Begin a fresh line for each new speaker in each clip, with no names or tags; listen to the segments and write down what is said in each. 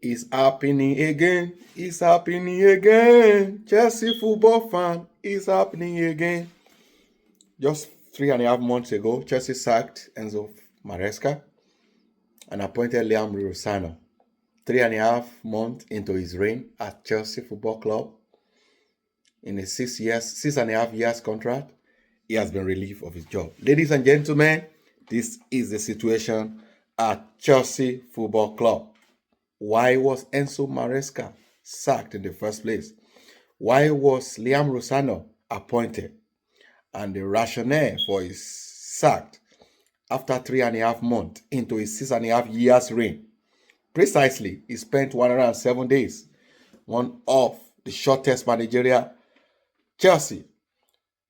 It's happening again. It's happening again. Chelsea football fan. It's happening again. Just 3.5 months ago, Chelsea sacked Enzo Maresca and appointed Liam Rosano. 3.5 months into his reign at Chelsea Football Club, in a 6.5 years contract, he has been relieved of his job. Ladies and gentlemen, this is the situation at Chelsea Football Club. Why was Enzo Maresca sacked in the first place? Why was Liam Rosano appointed? And the rationale for his sack after 3.5 months into his 6.5 years reign. Precisely, he spent 107 days, one of the shortest managerial Chelsea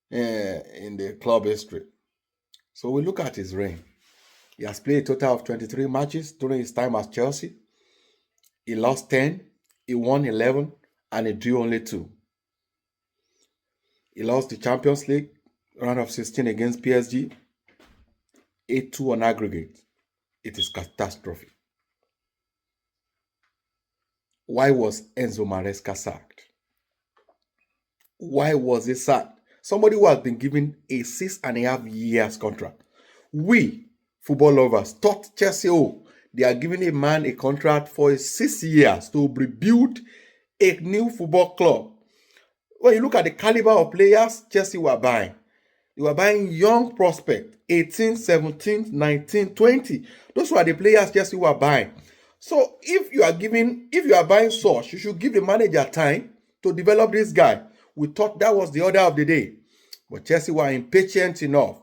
in the club history. So we look at his reign. He has played a total of 23 matches during his time at Chelsea. He lost 10, he won 11, and he drew only 2. He lost the Champions League round of 16 against PSG, 8-2 on aggregate. It is catastrophe. Why was Enzo Maresca sacked? Why was he sacked? Somebody who has been given a 6.5 years contract. We, football lovers, thought Chelsea, they are giving a man a contract for 6 years to rebuild a new football club. When you look at the caliber of players Chelsea were buying, they were buying young prospects, 18, 17, 19, 20. Those were the players Chelsea were buying. So if you are buying such, you should give the manager time to develop this guy. We thought that was the order of the day. But Chelsea were impatient enough.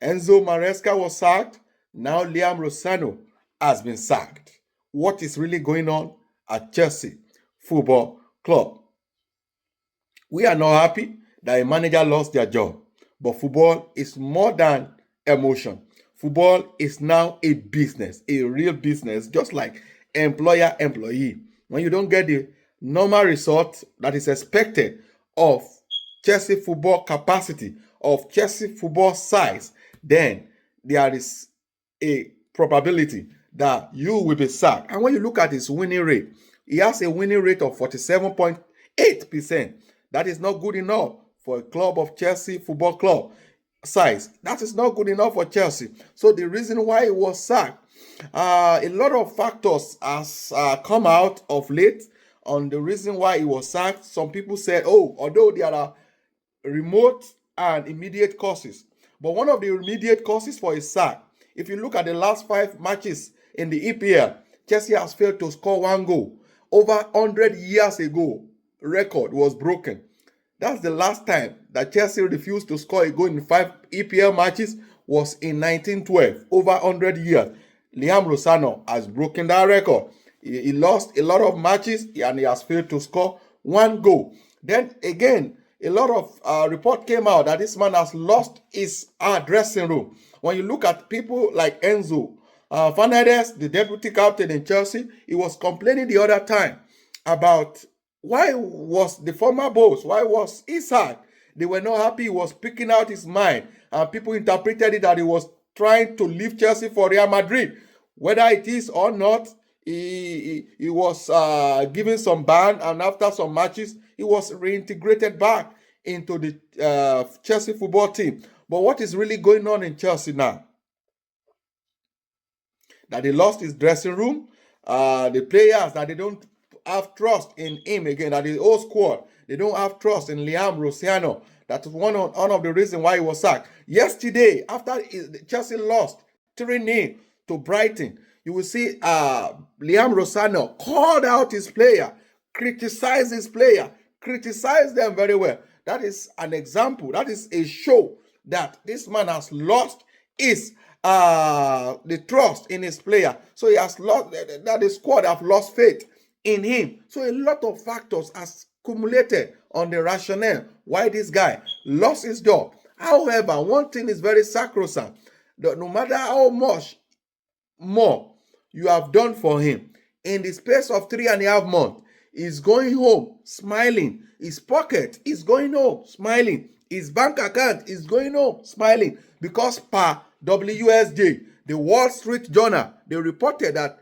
Enzo Maresca was sacked. Now Liam Rosano has been sacked. What is really going on at Chelsea Football Club? We are not happy that a manager lost their job. But football is more than emotion. Football is now a business, a real business, just like employer-employee. When you don't get the normal result that is expected of Chelsea football capacity, of Chelsea football size, then there is a probability that you will be sacked. And when you look at his winning rate, he has a winning rate of 47.8%. That is not good enough for a club of Chelsea Football Club size. That is not good enough for Chelsea. So the reason why he was sacked, a lot of factors has come out of late on the reason why he was sacked. Some people said, although there are remote and immediate causes, but one of the immediate causes for his sack, if you look at the last 5 matches in the EPL, Chelsea has failed to score 1 goal. Over 100 years ago, record was broken. That's the last time that Chelsea refused to score a goal in 5 EPL matches was in 1912, over 100 years. Liam Rosano has broken that record. He lost a lot of matches and he has failed to score 1 goal. Then again, a lot of report came out that this man has lost his dressing room. When you look at people like Enzo Fernandez, the deputy captain in Chelsea, he was complaining the other time about why was the former boss, why was Isak? They were not happy. He was speaking out his mind. And people interpreted it that he was trying to leave Chelsea for Real Madrid. Whether it is or not, he was given some ban. And after some matches, he was reintegrated back into the Chelsea football team. But what is really going on in Chelsea now? That he lost his dressing room. The players, that they don't have trust in him again, that the whole squad, they don't have trust in Liam Rosano. That's one of the reasons why he was sacked. Yesterday, after Chelsea lost 3-0 to Brighton, you will see Liam Rosano called out his player, criticized his player, criticized them very well. That is an example. That is a show that this man has lost his the trust in his player. So he has lost, that the squad have lost faith in him. So a lot of factors has accumulated on the rationale why this guy lost his job. However, one thing is very sacrosanct, that no matter how much more you have done for him, in the space of 3.5 months, he's going home smiling. His pocket is going home smiling. His bank account is going home smiling, because per WSJ, the Wall Street Journal, they reported that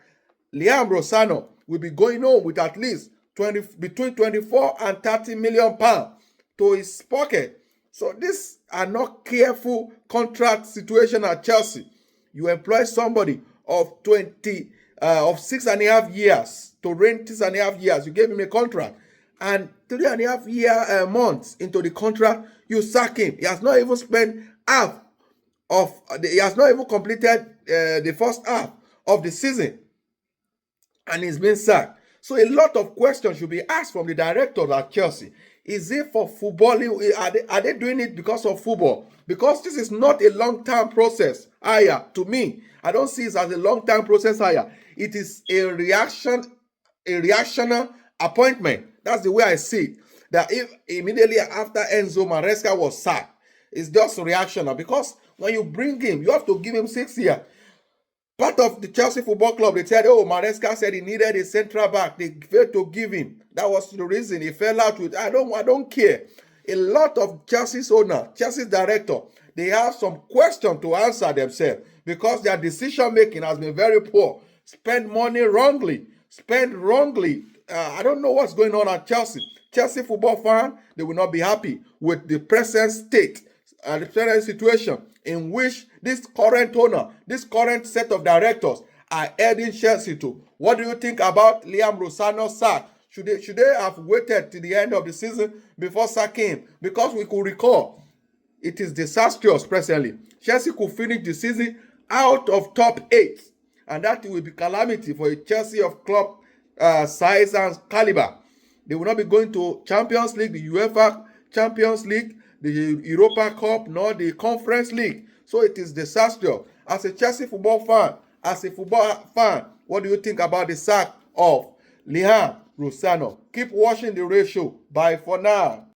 Liam Rosano will be going home with at least between 24 and 30 million pounds to his pocket. So these are not careful contract situation at Chelsea. You employ somebody of 6.5 years to rent 6.5 years. You gave him a contract, and 3.5 months into the contract, you sack him. He has not even spent half of. He has not even completed the first half of the season, and he's been sacked. So a lot of questions should be asked from the directors at Chelsea. Is it for footballing? Are they doing it because of football? Because this is not a long-term process hire to me. I don't see it as a long-term process hire. It is a reactional appointment. That's the way I see it. That if immediately after Enzo Maresca was sacked, it's just reactional. Because when you bring him, you have to give him 6 years. Part of the Chelsea Football Club, they said, oh, Maresca said he needed a central back. They failed to give him. That was the reason he fell out with. I don't care. A lot of Chelsea's owner, Chelsea's director, they have some questions to answer themselves because their decision making has been very poor. Spend money wrongly. I don't know what's going on at Chelsea. Chelsea football fan, they will not be happy with the present state and the present situation in which this current owner, this current set of directors are heading Chelsea to. What do you think about Liam Rossano's sack? Should they have waited till the end of the season before sacking him? Because we could recall, it is disastrous presently. Chelsea could finish the season out of top 8, and that will be calamity for a Chelsea of club size and caliber. They will not be going to Champions League, the UEFA Champions League, the Europa Cup, nor the Conference League. So it is disastrous. As a Chelsea football fan, what do you think about the sack of Liam Rossano? Keep watching the ratio. Bye for now.